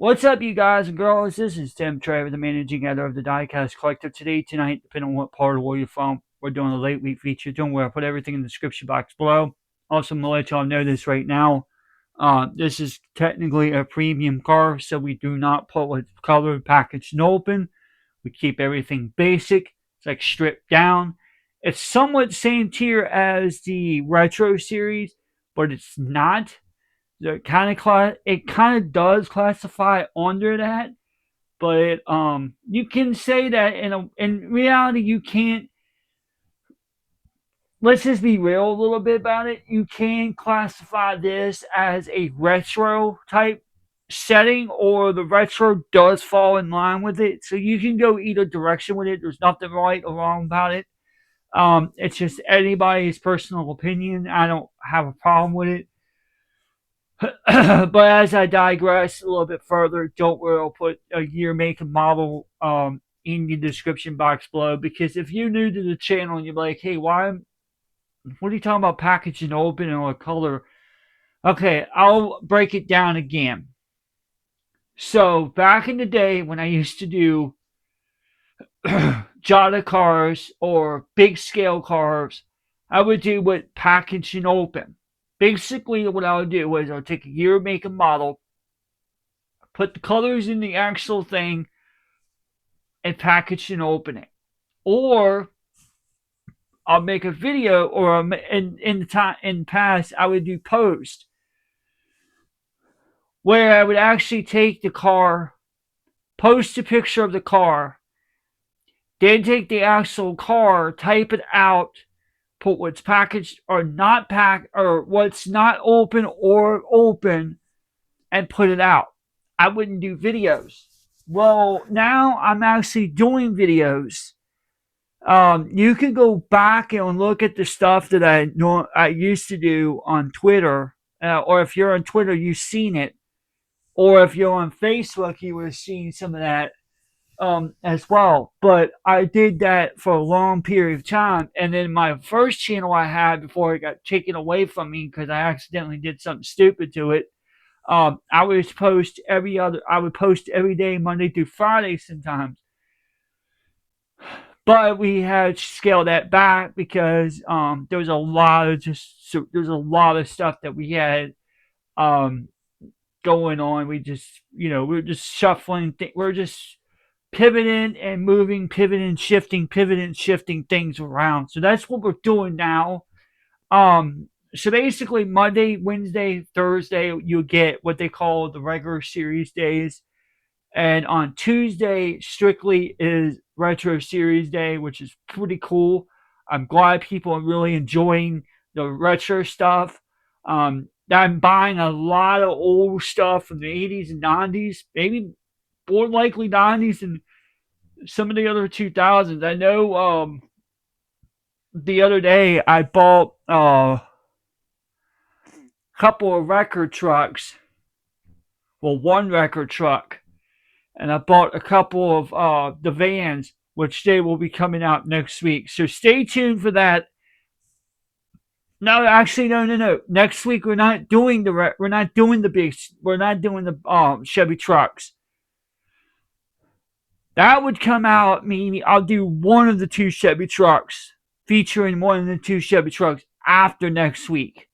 What's up, you guys and girls? This is Tim Trevor, the managing editor of the Diecast Collective. Today, tonight, depending on what part of the world you're from, we're doing a late week feature. Don't worry, I'll put everything in the description box below. Also, I'm going to let y'all know this right now. This is technically a premium car, so we do not put what's colored, packaged, and open. We keep everything basic. It's like stripped down. It's somewhat same tier as the Retro series, but it's not. It kind of does classify under that, but you can say that in reality you can't. Let's just be real a little bit about it. You can classify this as a retro type setting, or the retro does fall in line with it. So you can go either direction with it. There's nothing right or wrong about it. It's just anybody's personal opinion. I don't have a problem with it. But as I digress a little bit further, don't worry, I'll put a year, make, and model in the description box below. Because if you're new to the channel and you're like, hey, what are you talking about packaging open and what color? Okay, I'll break it down again. So back in the day when I used to do Jetta cars or big scale cars, I would do with packaging open. Basically, what I would do was I would take a year, make, and model, put the colors in the actual thing, and package and open it. Or I'll make a video, or in the past I would do post where I would actually take the car, post a picture of the car, then take the actual car, type it out, put what's packaged or not packed, or what's not open or open, and put it out. I wouldn't do videos. Well, now I'm actually doing videos. You can go back and look at the stuff that I used to do on Twitter, or if you're on Twitter, you've seen it, or if you're on Facebook, you would have seen some of that as well. But I did that for a long period of time, and then my first channel I had before it got taken away from me because I accidentally did something stupid to it. I would post I would post every day, Monday through Friday sometimes. But we had to scale that back because there was a lot of there's a lot of stuff that we had um, going on. We are just shuffling. We're just pivoting and moving, pivoting and shifting things around. So that's what we're doing now. So basically, Monday, Wednesday, Thursday, you get what they call the regular series days. And on Tuesday, strictly is Retro Series Day, which is pretty cool. I'm glad people are really enjoying the retro stuff. I'm buying a lot of old stuff from the 80s and 90s, maybe more likely 90s and some of the other 2000s. I know the other day I bought a couple of record trucks. Well, one record truck, and I bought a couple of the vans, which they will be coming out next week. So stay tuned for that. No, actually, no. Next week we're not doing the Chevy trucks. That would come out meaning I'll do one of the two Chevy trucks, featuring one of the two Chevy trucks after next week.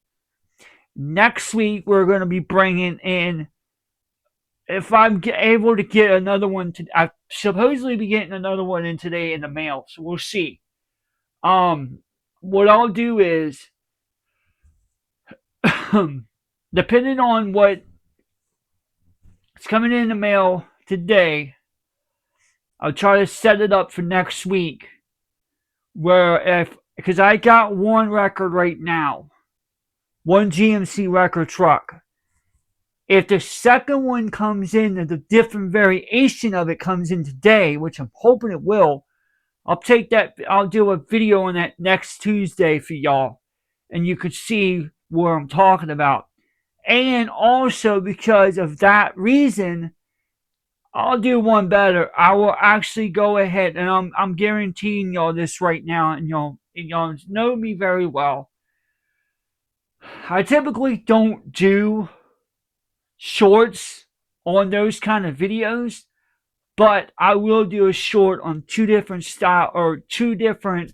Next week we're going to be bringing in, if I'm able to get another one, I supposedly be getting another one in today in the mail, so we'll see. What I'll do is, depending on what is coming in the mail today, I'll try to set it up for next week. Because I got one record right now, one GMC record truck. If the second one comes in and the different variation of it comes in today, which I'm hoping it will, I'll do a video on that next Tuesday for y'all, and you could see what I'm talking about. And also because of that reason, I'll do one better. I will actually go ahead, and I'm guaranteeing y'all this right now, and y'all know me very well. I typically don't do shorts on those kind of videos, but I will do a short on two different style or two different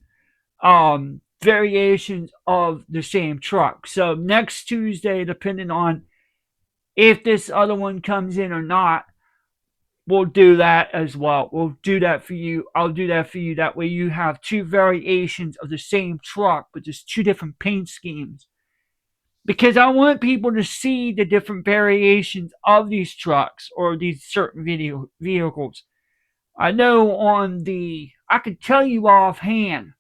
variations of the same truck. So next Tuesday, depending on if this other one comes in or not, we'll do that as well. We'll do that for you. I'll do that for you. That way you have two variations of the same truck, but just two different paint schemes. Because I want people to see the different variations of these trucks or these certain vehicles. I know I could tell you offhand,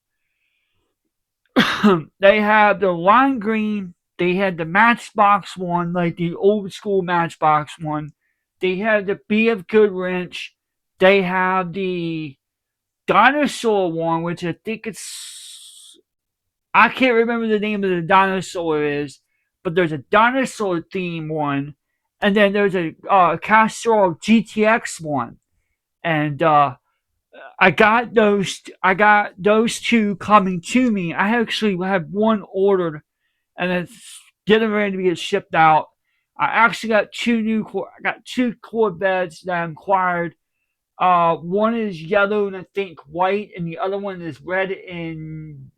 they have the lime green, they had the Matchbox one, like the old school Matchbox one. They have the BF Goodwrench. They have the dinosaur one, which I think I can't remember the name of the dinosaur is, but there's a dinosaur theme one, and then there's a Castrol GTX one, and I got those. I got those two coming to me. I actually have one ordered, and it's getting ready to get shipped out. I actually got I got two Corvettes that I acquired. One is yellow and I think white, and the other one is red and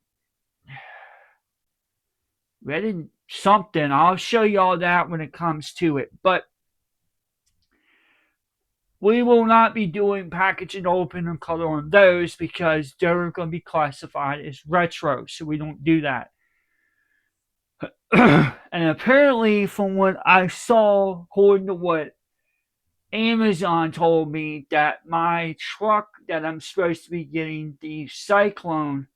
something. I'll show you all that when it comes to it. But we will not be doing package and open and color on those because they're going to be classified as retro, so we don't do that. And apparently, from what I saw, according to what Amazon told me, that my truck that I'm supposed to be getting, the Cyclone,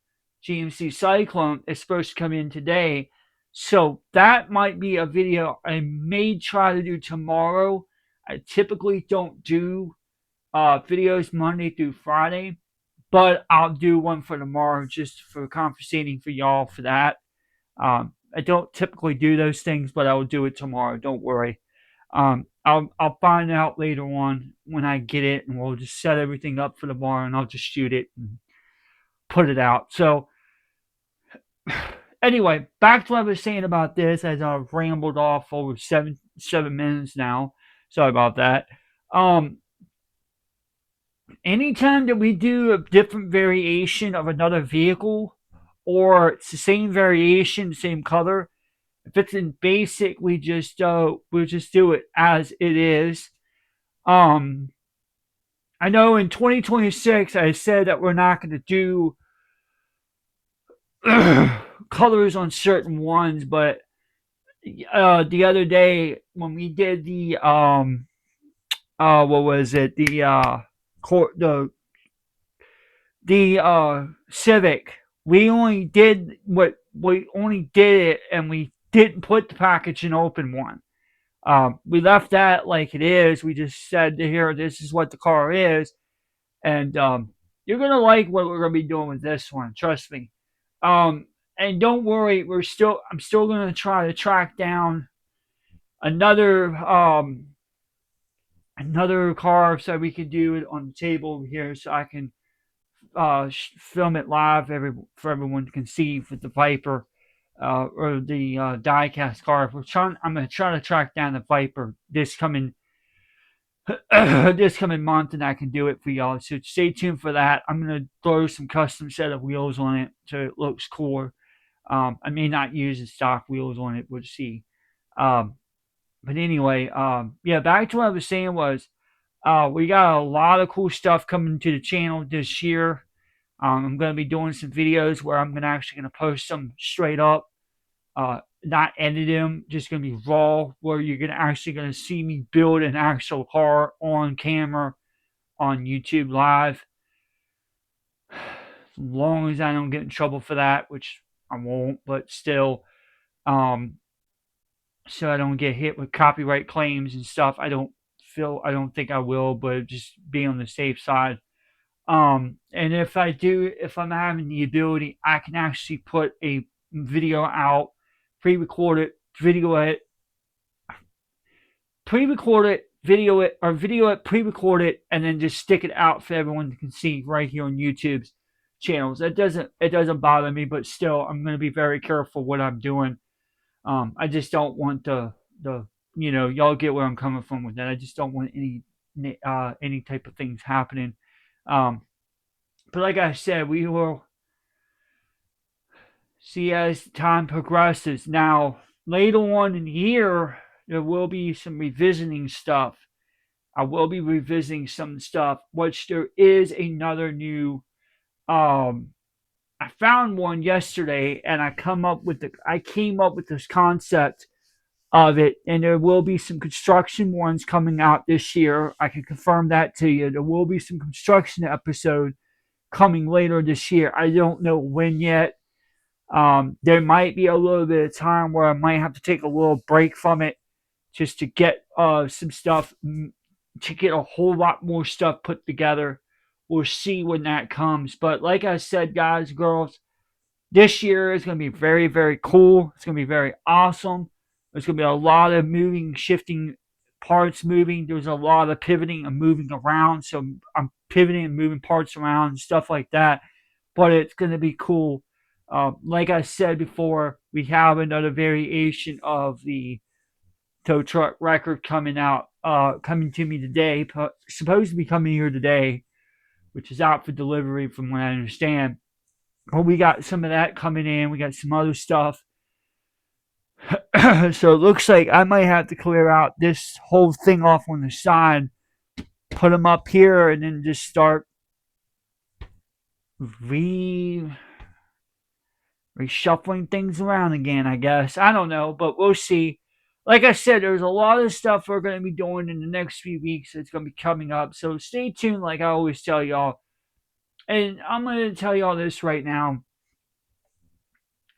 GMC Cyclone, is supposed to come in today. So that might be a video I may try to do tomorrow. I typically don't do videos Monday through Friday, but I'll do one for tomorrow just for compensating for y'all for that. I don't typically do those things, but I will do it tomorrow. Don't worry. I'll find out later on when I get it, and we'll just set everything up for tomorrow, and I'll just shoot it and put it out. So anyway, back to what I was saying about this, as I've rambled off over 7 minutes now. Sorry about that. Anytime that we do a different variation of another vehicle, or it's the same variation, same color, if it's in basic, we'll just do it as it is. I know in 2026 I said that we're not going to do colors on certain ones, but the other day when we did the what was it, the Civic, we only did it, and we didn't put the package in open one. We left that like it is. We just said, here, this is what the car is, and you're gonna like what we're gonna be doing with this one. Trust me. And don't worry, I'm still gonna try to track down another car so we can do it on the table over here, so I can film it live for everyone can see with the Viper or the diecast car. I'm going to try to track down the Viper this coming month, and I can do it for y'all. So stay tuned for that. I'm going to throw some custom set of wheels on it so it looks cool. I may not use the stock wheels on it. We'll see. But anyway, yeah, back to what I was saying was we got a lot of cool stuff coming to the channel this year. I'm going to be doing some videos where I'm actually going to post them straight up, not edit them, just going to be raw, where you're actually going to see me build an actual car on camera on YouTube Live. As long as I don't get in trouble for that, which I won't, but still, so I don't get hit with copyright claims and stuff. I don't think I will, but just be on the safe side. And if I'm having the ability, I can actually put a video out, pre-record it, video it, pre-record it, and then just stick it out for everyone to see right here on YouTube's channels. It doesn't bother me, but still, I'm going to be very careful what I'm doing. I just don't want the y'all get where I'm coming from with that. I just don't want any type of things happening. Um, but like I said, we will see as time progresses. Now, later on in the year, there will be some revisiting stuff. I will be revisiting some stuff, which there is another new. I found one yesterday, and I came up with this concept of it, and there will be some construction ones coming out this year. I can confirm that to you. There will be some construction episode coming later this year. I don't know when yet. There might be a little bit of time where I might have to take a little break from it just to get some stuff, to get a whole lot more stuff put together. We'll see when that comes. But like I said, guys, girls, this year is going to be very, very cool. It's going to be very awesome. There's going to be a lot of moving, shifting parts moving. There's a lot of pivoting and moving around. So I'm pivoting and moving parts around and stuff like that. But it's going to be cool. Like I said before, we have another variation of the tow truck record coming out, coming to me today. Supposed to be coming here today, which is out for delivery from what I understand. But we got some of that coming in. We got some other stuff. So it looks like I might have to clear out this whole thing off on the side, put them up here, and then just start reshuffling things around again, I guess. I don't know, but we'll see. Like I said, there's a lot of stuff we're going to be doing in the next few weeks that's going to be coming up. So stay tuned, like I always tell y'all. And I'm going to tell y'all this right now.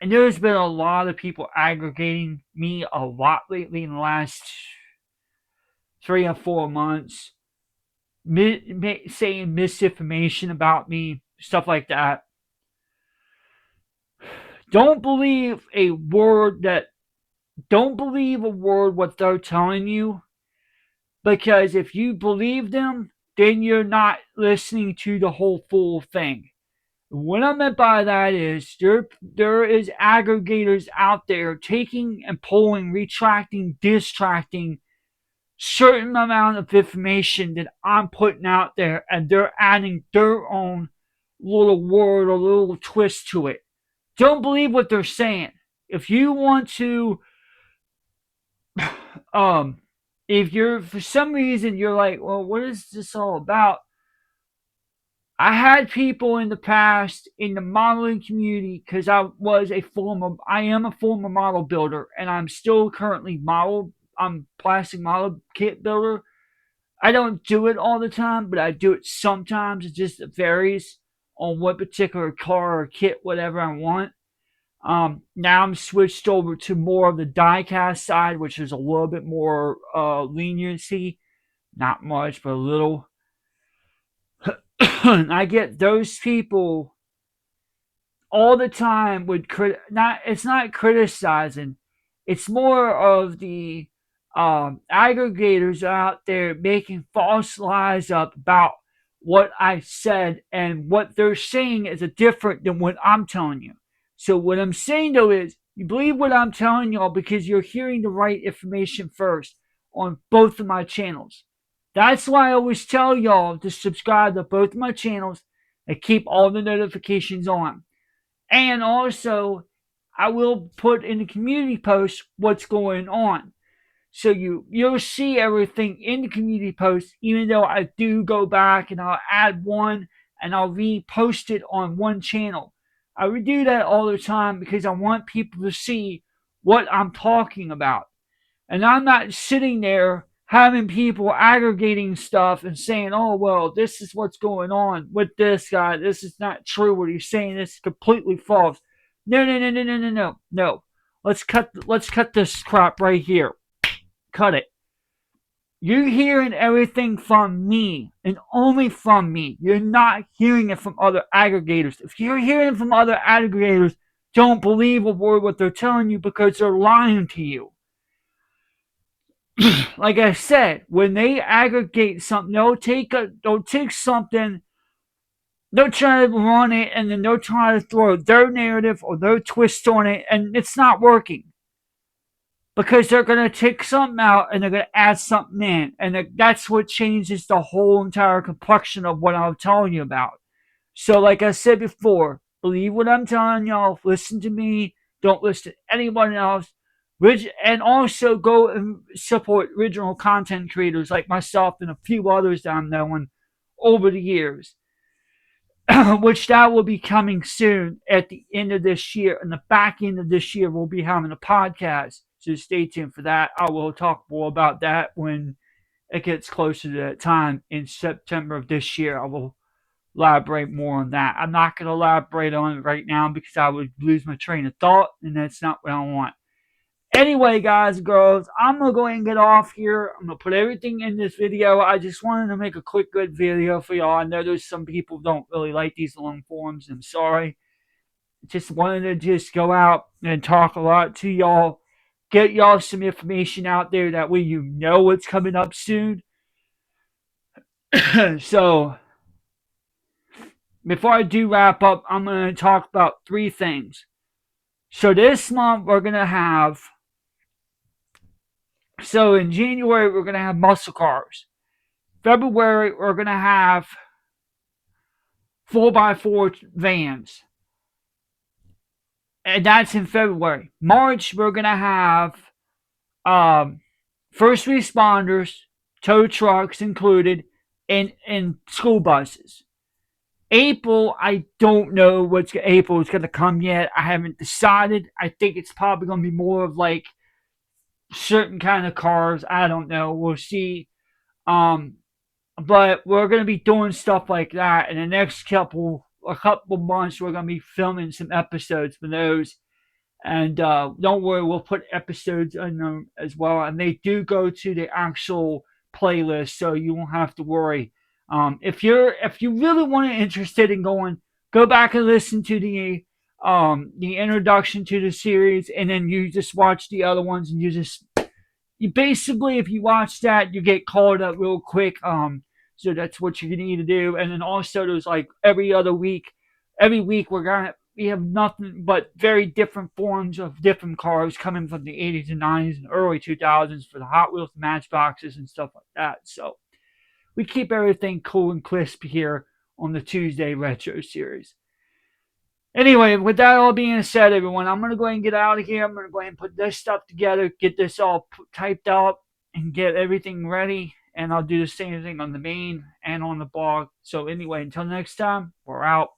And there's been a lot of people aggregating me a lot lately in the last 3 or 4 months, saying misinformation about me, stuff like that. Don't believe a word what they're telling you, because if you believe them, then you're not listening to the whole full thing. What I meant by that is there is aggregators out there taking and pulling, retracting, distracting certain amount of information that I'm putting out there, and they're adding their own little word or little twist to it. Don't believe what they're saying. If you want to, if you're, for some reason you're like, well, what is this all about? I had people in the past in the modeling community, because I am a former model builder, and I'm still currently I'm plastic model kit builder. I don't do it all the time, but I do it sometimes. It just varies on what particular car or kit, whatever I want. Now I'm switched over to more of the die-cast side, which is a little bit more leniency. Not much, but a little. I get those people all the time with it's not criticizing. It's more of the aggregators out there making false lies up about what I said, and what they're saying is different than what I'm telling you. So what I'm saying though is, you believe what I'm telling y'all because you're hearing the right information first on both of my channels. That's why I always tell y'all to subscribe to both of my channels and keep all the notifications on. And also, I will put in the community post what's going on. So you'll see everything in the community post, even though I do go back and I'll add one and I'll repost it on one channel. I would do that all the time because I want people to see what I'm talking about. And I'm not sitting there having people aggregating stuff and saying, oh, well, this is what's going on with this guy. This is not true what he's saying. This is completely false. No, no, no, no, no, no, no. No. Let's cut this crap right here. Cut it. You're hearing everything from me, and only from me. You're not hearing it from other aggregators. If you're hearing it from other aggregators, don't believe a word what they're telling you, because they're lying to you. Like I said, when they aggregate something, they'll take something, they'll try to run it, and then they'll try to throw their narrative or their twist on it, and it's not working. because they're going to take something out and they're going to add something in. And that's what changes the whole entire complexion of what I'm telling you about. So, like I said before, believe what I'm telling y'all. Listen to me. Don't listen to anyone else. And also go and support original content creators like myself and a few others that I'm knowing over the years. Which that will be coming soon at the end of this year. And the back end of this year, we'll be having a podcast. So stay tuned for that. I will talk more about that when it gets closer to that time in September of this year. I will elaborate more on that. I'm not going to elaborate on it right now because I would lose my train of thought, and that's not what I want. Anyway, guys and girls, I'm going to go ahead and get off here. I'm going to put everything in this video. I just wanted to make a quick, good video for y'all. I know there's some people who don't really like these long forms. I'm sorry. Just wanted to just go out and talk a lot to y'all. Get y'all some information out there. That way you know what's coming up soon. So, before I do wrap up, I'm going to talk about 3 things. So this month we're going to have, so in January we're going to have muscle cars. February we're going to have 4x4 vans. And that's in February. March we're going to have first responders, tow trucks included, and school buses. April, I don't know what's April is going to come yet. I haven't decided. I think it's probably going to be more of like certain kind of cars. I don't know. We'll see. Um, but we're going to be doing stuff like that in the next a couple months. We're going to be filming some episodes for those. And don't worry, we'll put episodes in them as well. And they do go to the actual playlist, so you won't have to worry. If you really want to interested in going, go back and listen to the introduction to the series, and then you just watch the other ones, and you basically, if you watch that, you get caught up real quick. So that's what you need to do. And then also there's like every week we have nothing but very different forms of different cars coming from the 80s and 90s and early 2000s for the Hot Wheels Matchboxes and stuff like that. So we keep everything cool and crisp here on the Tuesday Retro Series. Anyway, with that all being said, everyone, I'm going to go ahead and get out of here. I'm going to go ahead and put this stuff together, get this all typed up, and get everything ready. And I'll do the same thing on the main and on the blog. So anyway, until next time, we're out.